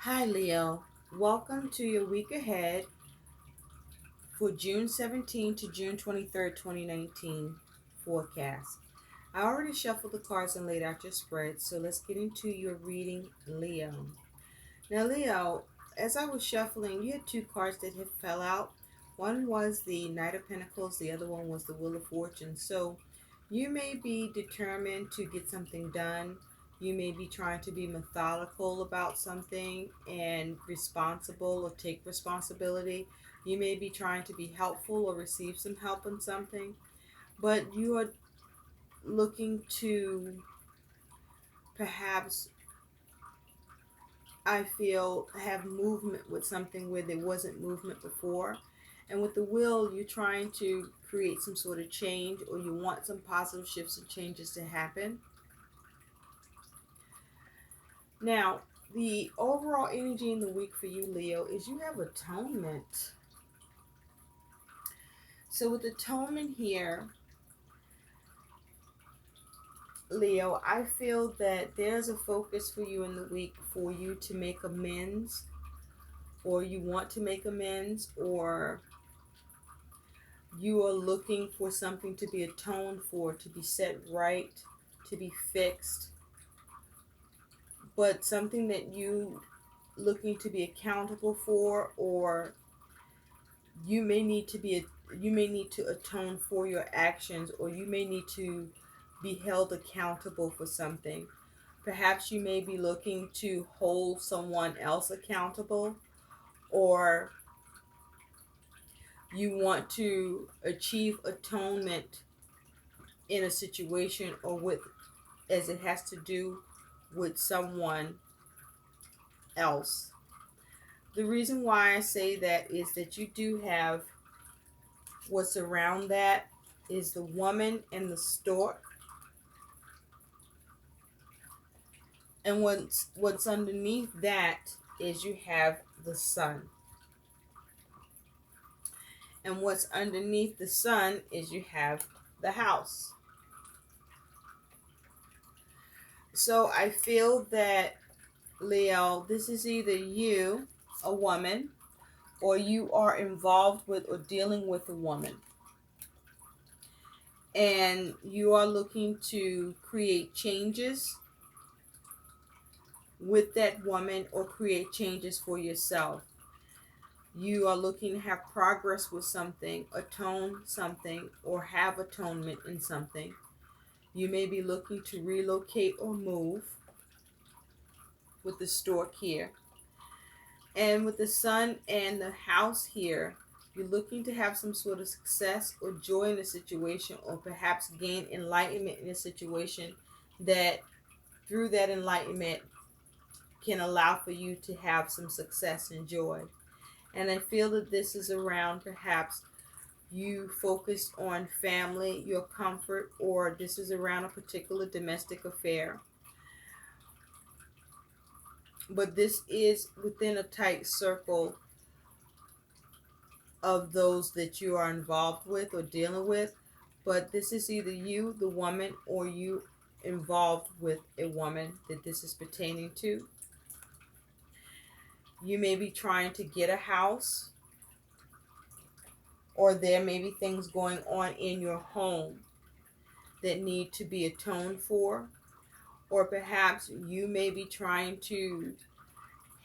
Hi, Leo. Welcome to your week ahead for June 17th to June 23rd, 2019 forecast. I already shuffled the cards and laid out your spread, so let's get into your reading, Leo. Now, Leo, as I was shuffling, you had two cards that had fell out. One was the Knight of Pentacles, the other one was the Wheel of Fortune. So you may be determined to get something done. You may be trying to be methodical about something and responsible or take responsibility. You may be trying to be helpful or receive some help in something, but you are looking to perhaps, I feel, have movement with something where there wasn't movement before. And with the will, you're trying to create some sort of change, or you want some positive shifts and changes to happen. Now, the overall energy in the week for you, Leo, is you have atonement. So with atonement here, Leo, I feel that there's a focus for you in the week for you to make amends, or you want to make amends, or you are looking for something to be atoned for, to be set right, to be fixed, but something that you looking to be accountable for, or you may need to be you may need to atone for your actions, or you may need to be held accountable for something. Perhaps you may be looking to hold someone else accountable, or you want to achieve atonement in a situation, or with, as it has to do with someone else. The reason why I say that is that you do have what's around that is the woman and the stork, and what's underneath that is you have the sun. And what's underneath the sun is you have the house. So I feel that, Leo, this is either you, a woman, or you are involved with or dealing with a woman. And you are looking to create changes with that woman or create changes for yourself. You are looking to have progress with something, atone something, or have atonement in something. You may be looking to relocate or move with the stork here. And with the sun and the house here, you're looking to have some sort of success or joy in a situation, or perhaps gain enlightenment in a situation that through that enlightenment can allow for you to have some success and joy. And I feel that this is around perhaps you focused on family, your comfort, or this is around a particular domestic affair. But this is within a tight circle of those that you are involved with or dealing with. But this is either you, the woman, or you involved with a woman that this is pertaining to. You may be trying to get a house, or there may be things going on in your home that need to be atoned for, or perhaps you may be trying to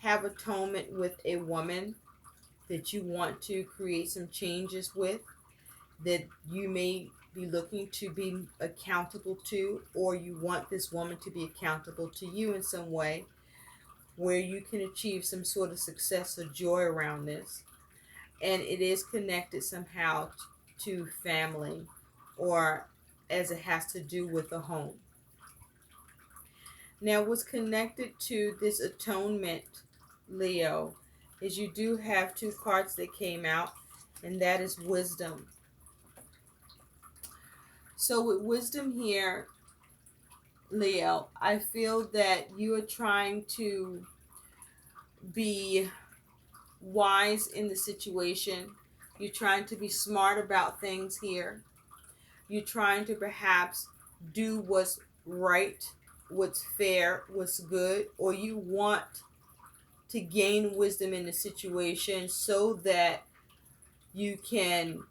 have atonement with a woman that you want to create some changes with, that you may be looking to be accountable to, or you want this woman to be accountable to you in some way where you can achieve some sort of success or joy around this. And it is connected somehow to family, or as it has to do with the home. Now, what's connected to this atonement, Leo, is you do have two cards that came out, and that is wisdom. So with wisdom here, Leo, I feel that you are trying to be wise in the situation. You're trying to be smart about things here. You're trying to perhaps do what's right, what's fair, what's good, or you want to gain wisdom in the situation so that you can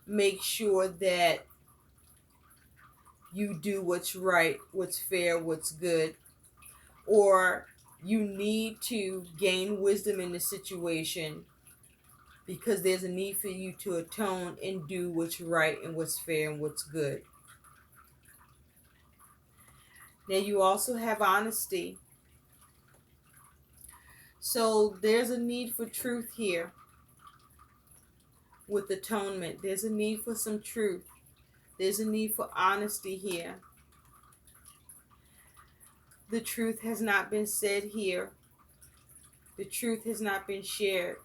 make sure that you do what's right, what's fair, what's good, or you need to gain wisdom in the situation because there's a need for you to atone and do what's right and what's fair and what's good. Now, you also have honesty. So, there's a need for truth here with atonement. There's a need for some truth. There's a need for honesty here. The truth has not been said here. The truth has not been shared.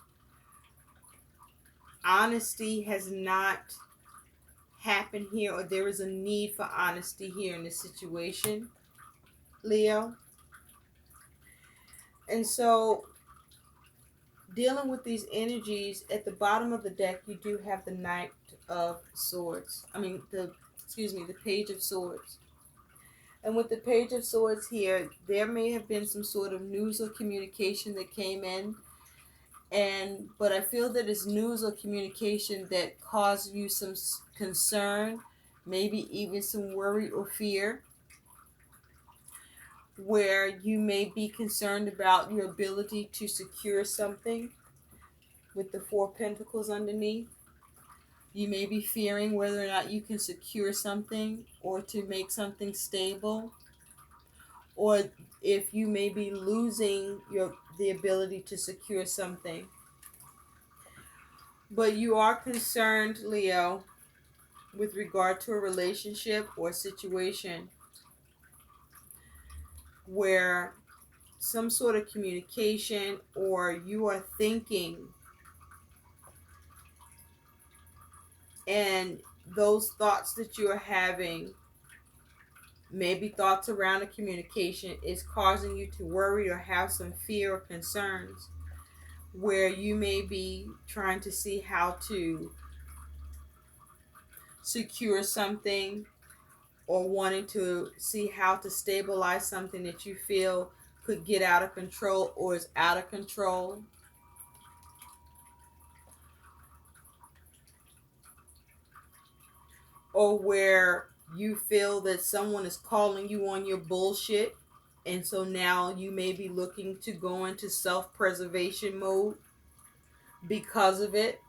Honesty has not happened here, or there is a need for honesty here in this situation, Leo. And so, dealing with these energies, at the bottom of the deck, you do have the Knight of Swords. The Page of Swords. And with the Page of Swords here, there may have been some sort of news or communication that came in. But I feel that it's news or communication that caused you some concern, maybe even some worry or fear, where you may be concerned about your ability to secure something with the Four of Pentacles underneath. You may be fearing whether or not you can secure something or to make something stable, or if you may be losing the ability to secure something. But you are concerned, Leo, with regard to a relationship or situation where some sort of communication, or you are thinking, and those thoughts that you are having, maybe thoughts around a communication, is causing you to worry or have some fear or concerns, where you may be trying to see how to secure something, or wanting to see how to stabilize something that you feel could get out of control or is out of control. Or where you feel that someone is calling you on your bullshit, and so now you may be looking to go into self-preservation mode because of it,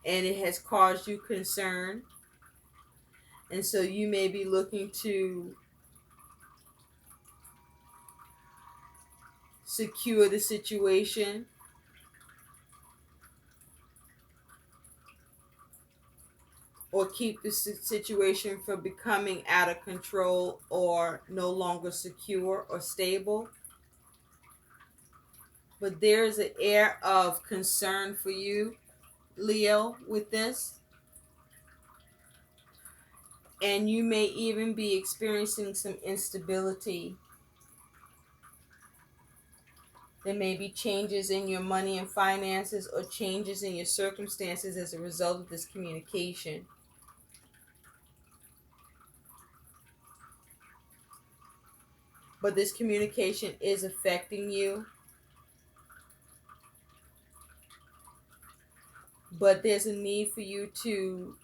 and it has caused you concern, and so you may be looking to secure the situation, or keep the situation from becoming out of control or no longer secure or stable. But there's an air of concern for you, Leo, with this. And you may even be experiencing some instability. There may be changes in your money and finances, or changes in your circumstances as a result of this communication. But this communication is affecting you. But there's a need for you to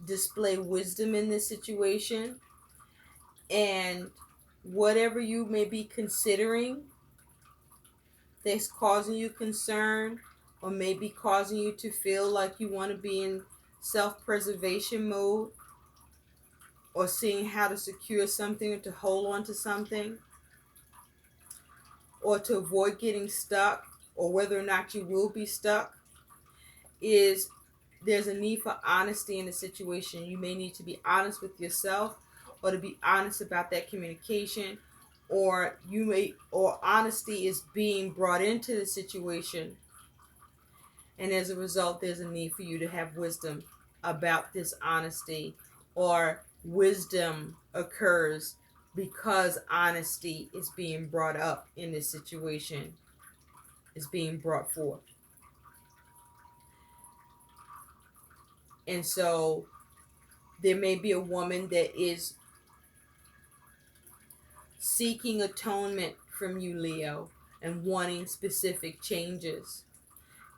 display wisdom in this situation. And whatever you may be considering that's causing you concern, or maybe causing you to feel like you want to be in self-preservation mode, or seeing how to secure something or to hold on to something, or to avoid getting stuck, or whether or not you will be stuck, is there's a need for honesty in the situation. You may need to be honest with yourself, or to be honest about that communication, or honesty is being brought into the situation, and as a result there's a need for you to have wisdom about this honesty, or wisdom occurs because honesty is being brought up in this situation, is being brought forth. And so there may be a woman that is seeking atonement from you, Leo, and wanting specific changes.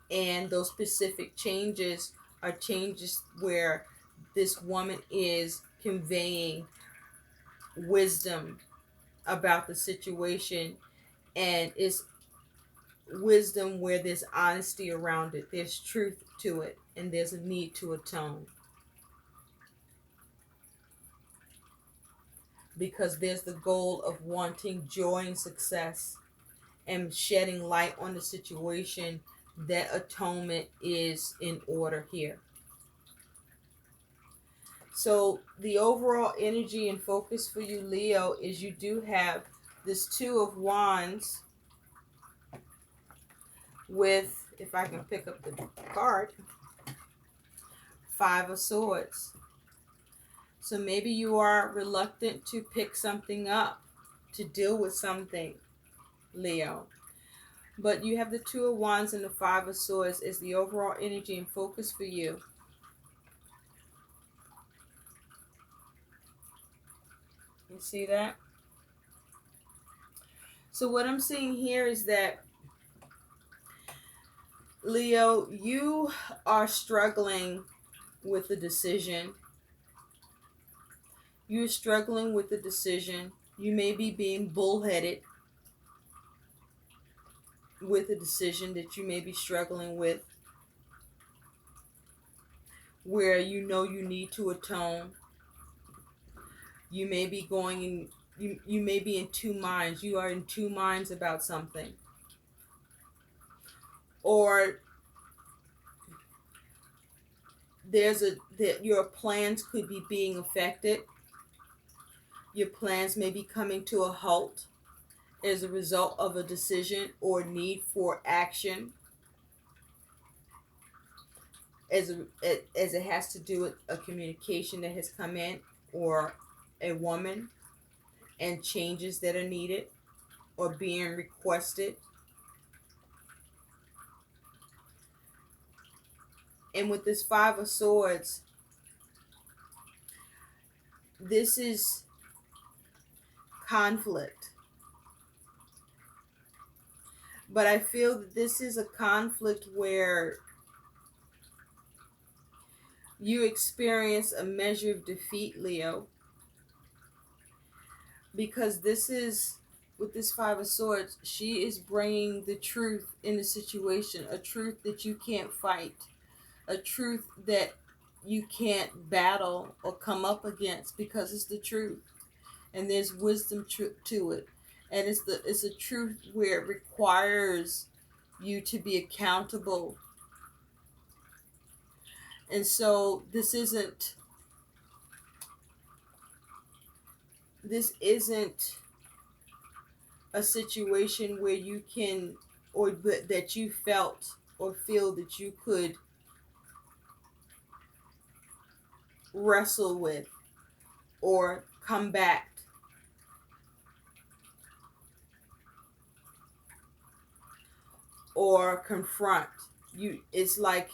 And those specific changes are changes where this woman is conveying wisdom about the situation, and it's wisdom where there's honesty around it, there's truth to it, and there's a need to atone. Because there's the goal of wanting joy and success and shedding light on the situation, that atonement is in order here. So the overall energy and focus for you, Leo, is you do have this Two of Wands with, if I can pick up the card, Five of Swords. So maybe you are reluctant to pick something up, to deal with something, Leo. But you have the Two of Wands and the Five of Swords as the overall energy and focus for you. You see that? So what I'm seeing here is that, Leo, you are struggling with the decision. You're struggling with the decision. You may be being bullheaded with a decision that you may be struggling with, where you know you need to atone. You may be going in, you may be in two minds. You are in two minds about something. Or that your plans could be being affected. Your plans may be coming to a halt as a result of a decision or need for action, as it has to do with a communication that has come in, or a woman, and changes that are needed or being requested. And with this Five of Swords, this is conflict. But I feel that this is a conflict where you experience a measure of defeat, Leo. Because this is, with this Five of Swords, she is bringing the truth in the situation. A truth that you can't fight. A truth that you can't battle or come up against, because it's the truth. And there's wisdom to it. And it's a truth where it requires you to be accountable. And so this isn't a situation where you can, or that you felt or feel that you could wrestle with or combat. Or confront. It's like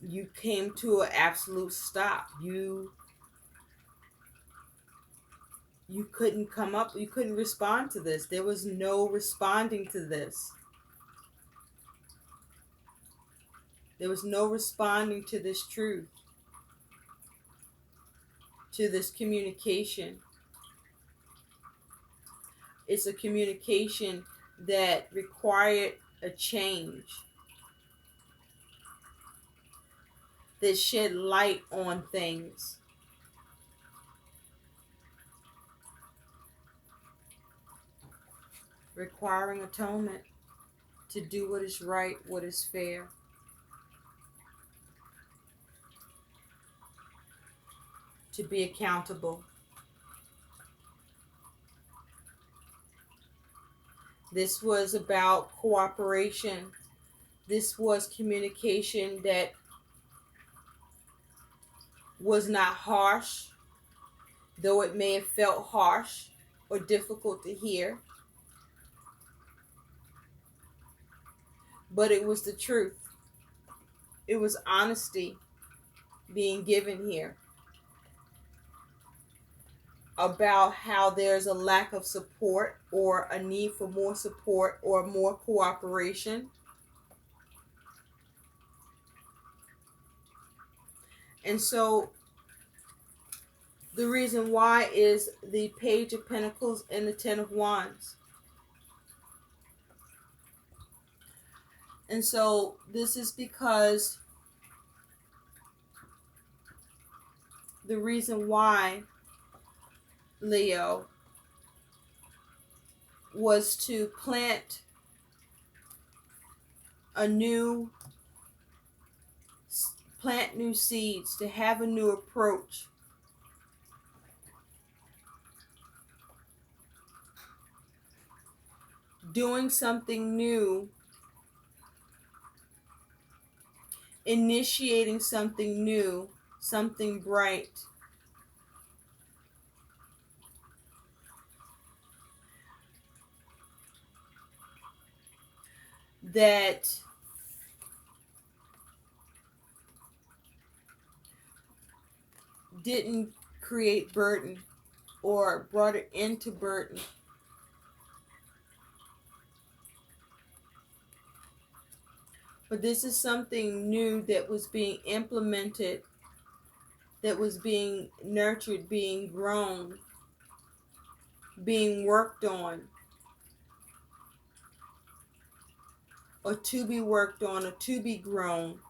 you came to an absolute stop. You couldn't come up, you couldn't respond to this. There was no responding to this. There was no responding to this truth, to this communication. It's a communication that required a change, that shed light on things. Requiring atonement to do what is right, what is fair. To be accountable. This was about cooperation. This was communication that was not harsh, though it may have felt harsh or difficult to hear. But it was the truth. It was honesty being given here. about how there's a lack of support or a need for more support or more cooperation. And so the reason why is the Page of Pentacles and the Ten of Wands. And so this is because the reason why, Leo, was to plant new seeds, to have a new approach. Doing something new, initiating something new, something bright. That didn't create burden or brought it into burden. But this is something new that was being implemented, that was being nurtured, being grown, being worked on, or to be worked on, or to be grown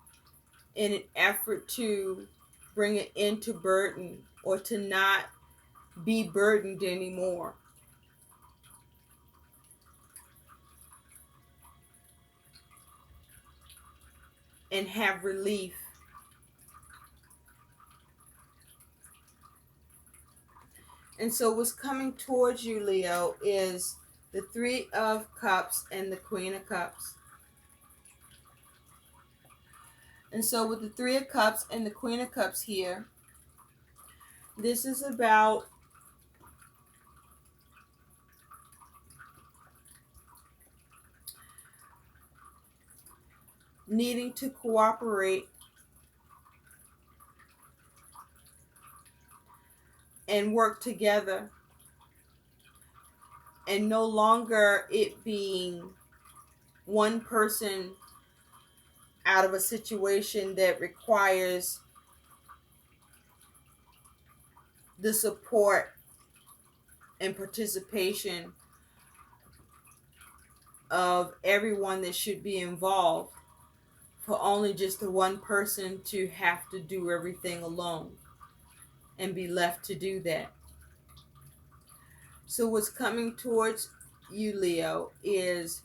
in an effort to bring it into burden or to not be burdened anymore. And have relief. And so what's coming towards you, Leo, is the Three of Cups and the Queen of Cups. And so with the Three of Cups and the Queen of Cups here, this is about needing to cooperate and work together, and no longer it being one person out of a situation that requires the support and participation of everyone that should be involved, for only just the one person to have to do everything alone and be left to do that. So what's coming towards you, Leo, is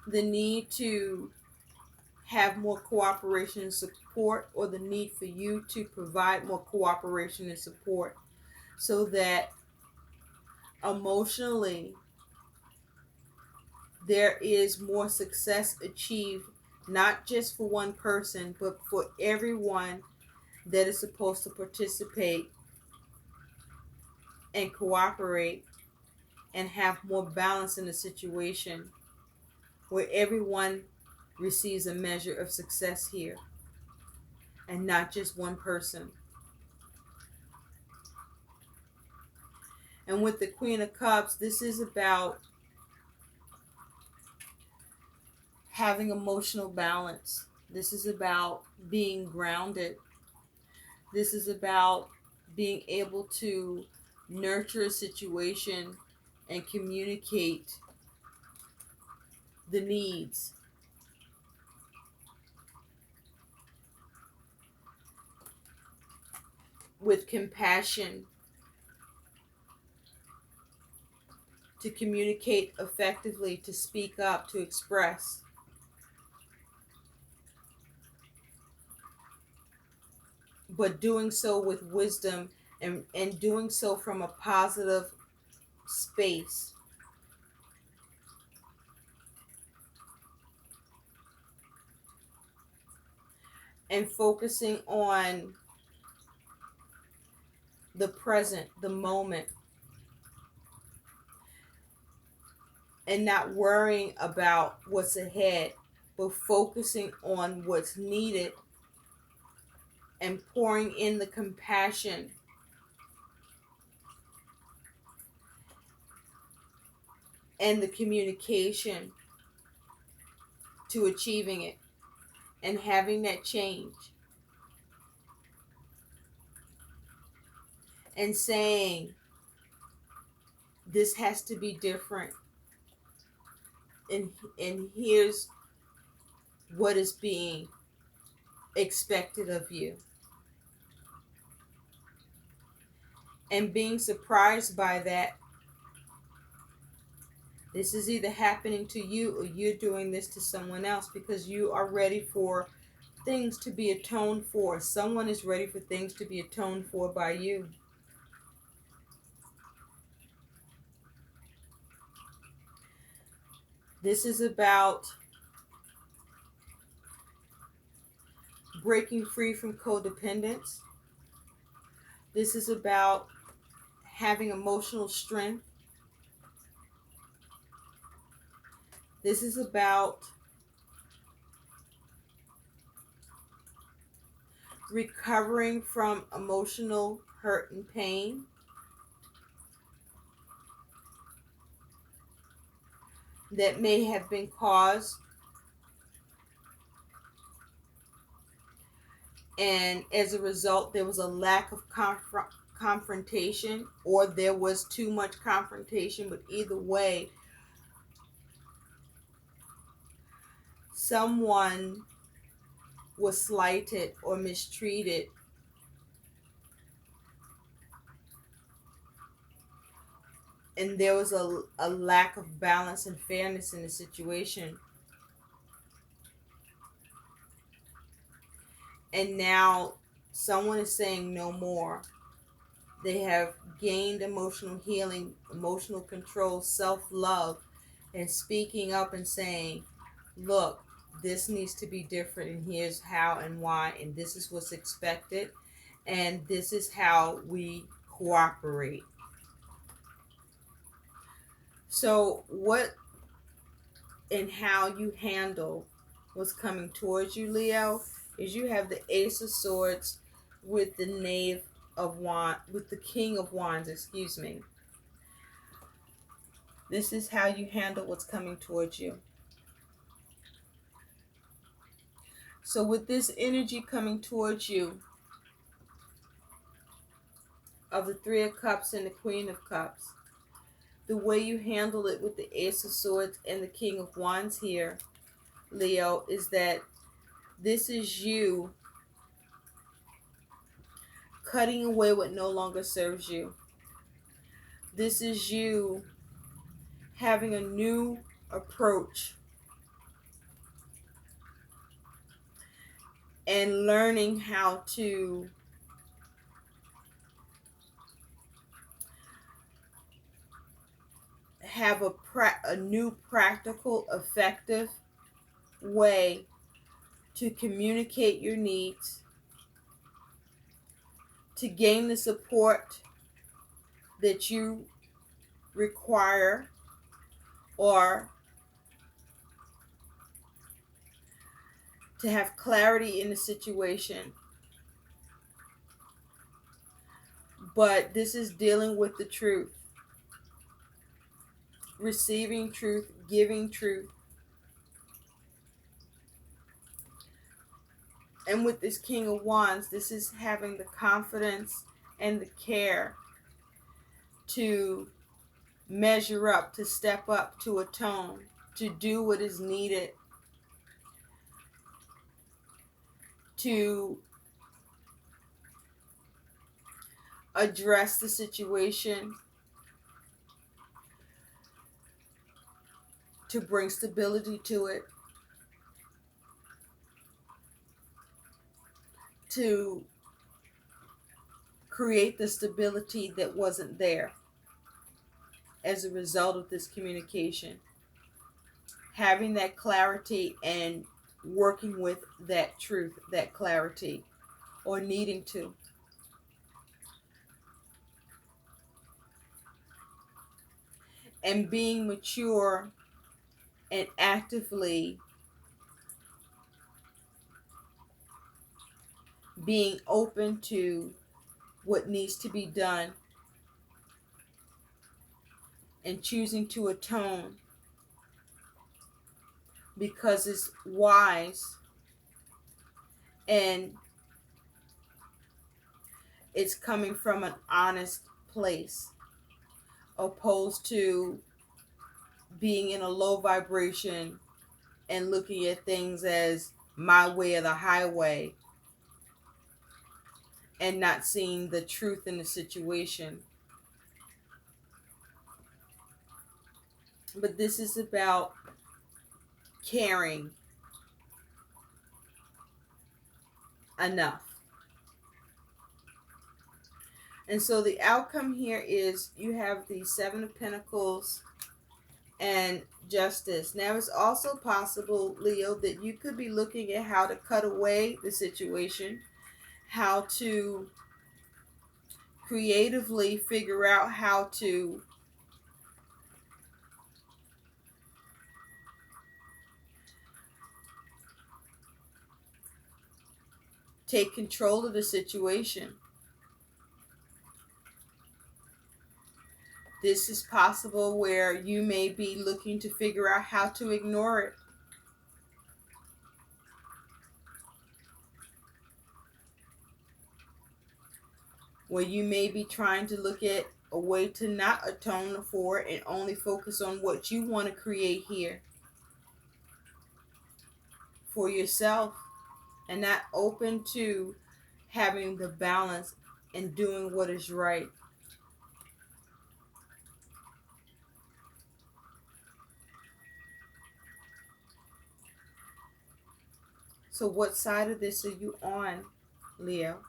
the need to have more cooperation and support, or the need for you to provide more cooperation and support, so that emotionally there is more success achieved, not just for one person, but for everyone that is supposed to participate and cooperate, and have more balance in the situation, where everyone receives a measure of success here and not just one person. And with the Queen of Cups, this is about having emotional balance. This is about being grounded. This is about being able to nurture a situation and communicate the needs. With compassion, to communicate effectively, to speak up, to express. But doing so with wisdom, and doing so from a positive space. And focusing on the present, the moment, and not worrying about what's ahead, but focusing on what's needed and pouring in the compassion and the communication to achieving it and having that change and saying, this has to be different, and here's what is being expected of you, and being surprised by that. This is either happening to you or you're doing this to someone else, because you are ready for things to be atoned for. Someone is ready for things to be atoned for by you. This is about breaking free from codependence. This is about having emotional strength. This is about recovering from emotional hurt and pain. That may have been caused, and as a result there was a lack of confrontation, or there was too much confrontation, but either way, someone was slighted or mistreated, and there was a lack of balance and fairness in the situation. And now someone is saying no more. They have gained emotional healing, emotional control, self-love, and speaking up and saying, look, this needs to be different, and here's how and why, and this is what's expected, and this is how we cooperate. So what and how you handle what's coming towards you, Leo, is you have the Ace of Swords with the Knave of Wands, with the King of Wands, excuse me. This is how you handle what's coming towards you. So with this energy coming towards you of the Three of Cups and the Queen of Cups, the way you handle it with the Ace of Swords and the King of Wands here, Leo, is that this is you cutting away what no longer serves you. This is you having a new approach and learning how to have a new practical, effective way to communicate your needs, to gain the support that you require, or to have clarity in the situation. But this is dealing with the truth, receiving truth, giving truth. And with this King of Wands, this is having the confidence and the care to measure up, to step up, to atone, to do what is needed, to address the situation, to bring stability to it, to create the stability that wasn't there as a result of this communication. Having that clarity and working with that truth, that clarity, or needing to. And being mature and actively being open to what needs to be done and choosing to atone because it's wise and it's coming from an honest place, opposed to being in a low vibration and looking at things as my way or the highway and not seeing the truth in the situation. But this is about caring enough. And so the outcome here is you have the Seven of Pentacles and Justice. Now it's also possible, Leo, that you could be looking at how to cut away the situation, how to creatively figure out how to take control of the situation. This is possible where you may be looking to figure out how to ignore it. Where you may be trying to look at a way to not atone for it and only focus on what you want to create here for yourself, and not open to having the balance and doing what is right. So what side of this are you on, Leo?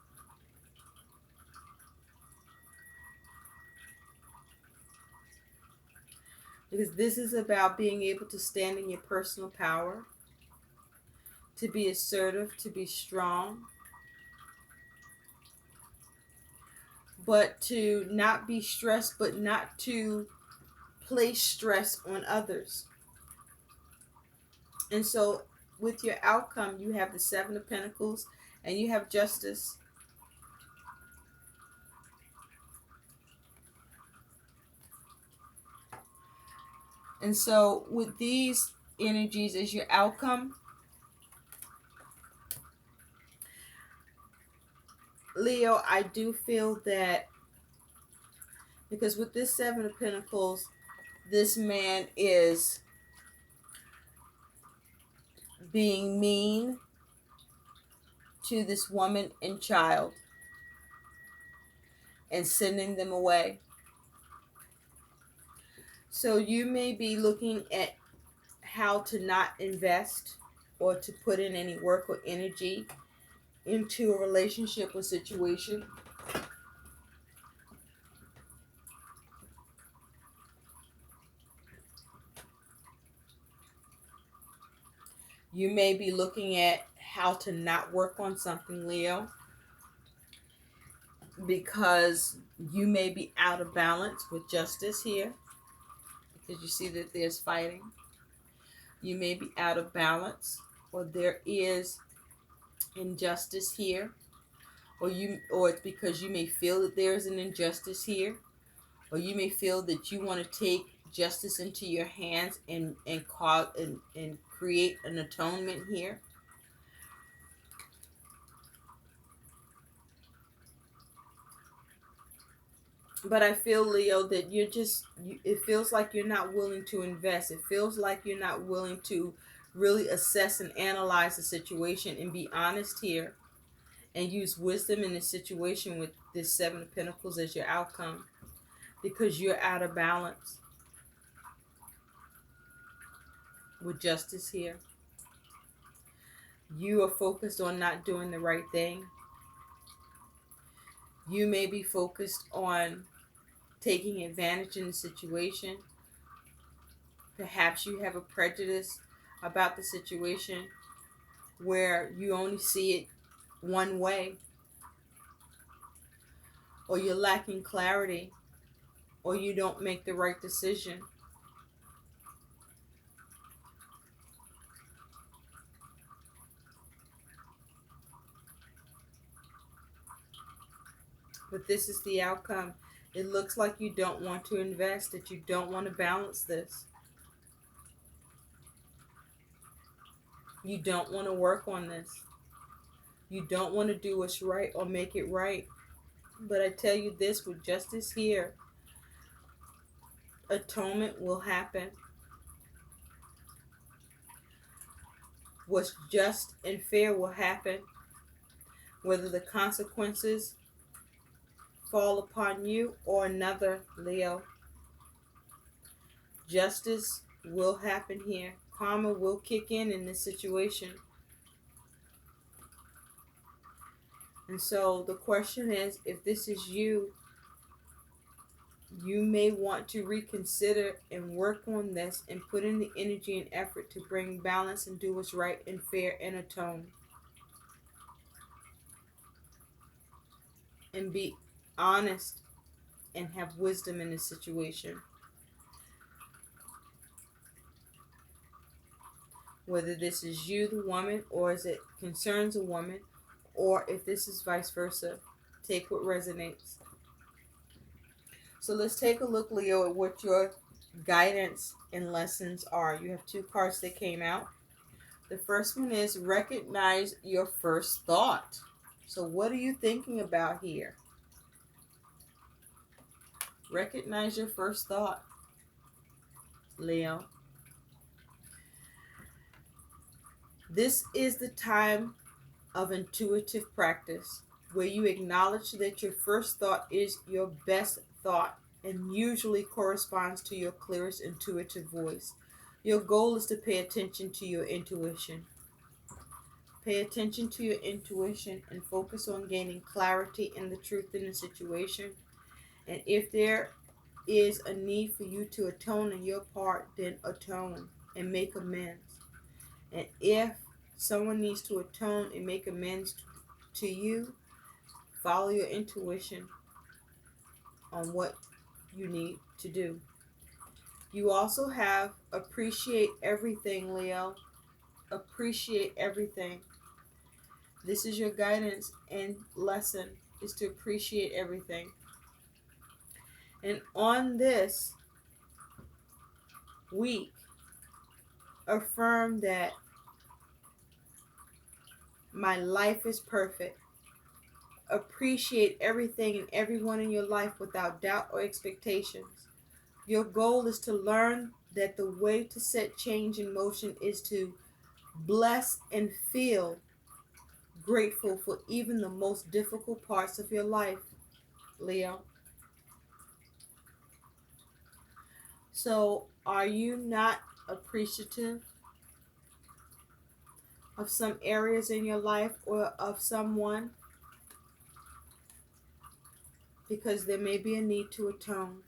Because this is about being able to stand in your personal power, to be assertive, to be strong, but to not be stressed, but not to place stress on others. And so with your outcome, you have the Seven of Pentacles and you have Justice. And so with these energies as your outcome, Leo, I do feel that because with this Seven of Pentacles, this man is being mean to this woman and child and sending them away. So you may be looking at how to not invest or to put in any work or energy into a relationship or situation. You may be looking at how to not work on something, Leo, because you may be out of balance with Justice here, because you see that there's fighting. You may be out of balance, or there is injustice here, or it's because you may feel that there's an injustice here, or you may feel that you want to take justice into your hands and cause and create an atonement here. But I feel, Leo, that it feels like you're not willing to invest. It feels like you're not willing to really assess and analyze the situation and be honest here and use wisdom in the situation with this Seven of Pentacles as your outcome, because you're out of balance with Justice here. You are focused on not doing the right thing. You may be focused on taking advantage in the situation. Perhaps you have a prejudice about the situation where you only see it one way, or you're lacking clarity, or you don't make the right decision. But this is the outcome. It looks like you don't want to invest, that you don't want to balance this. You don't want to work on this. You don't want to do what's right or make it right. But I tell you this, with justice here, atonement will happen. What's just and fair will happen. Whether the consequences fall upon you or another, Leo, justice will happen here. Karma will kick in this situation. And so the question is, if this is you, you may want to reconsider and work on this and put in the energy and effort to bring balance and do what's right and fair and atone. And be honest and have wisdom in this situation. Whether this is you, the woman, or as it concerns a woman, or if this is vice versa. Take what resonates. So let's take a look, Leo, at what your guidance and lessons are. You have two cards that came out. The first one is recognize your first thought. So what are you thinking about here? Recognize your first thought, Leo. This is the time of intuitive practice where you acknowledge that your first thought is your best thought and usually corresponds to your clearest intuitive voice. Your goal is to pay attention to your intuition. Pay attention to your intuition and focus on gaining clarity and the truth in the situation. And if there is a need for you to atone in your part, then atone and make amends. And if someone needs to atone and make amends to you, follow your intuition on what you need to do. You also have appreciate everything, Leo. Appreciate everything. This is your guidance and lesson, is to appreciate everything. And on this week, affirm that my life is perfect. Appreciate everything and everyone in your life without doubt or expectations. Your goal is to learn that the way to set change in motion is to bless and feel grateful for even the most difficult parts of your life, Leo. So, are you not appreciative of some areas in your life or of someone? Because there may be a need to atone.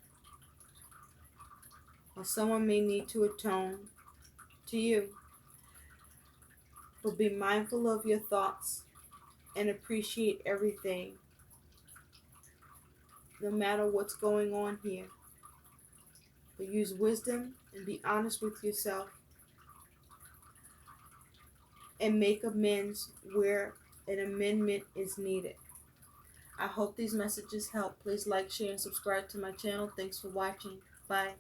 Or someone may need to atone to you. But be mindful of your thoughts and appreciate everything, no matter what's going on here. But use wisdom and be honest with yourself and make amends where an amendment is needed. I hope these messages help. Please like, share, and subscribe to my channel. Thanks for watching. Bye.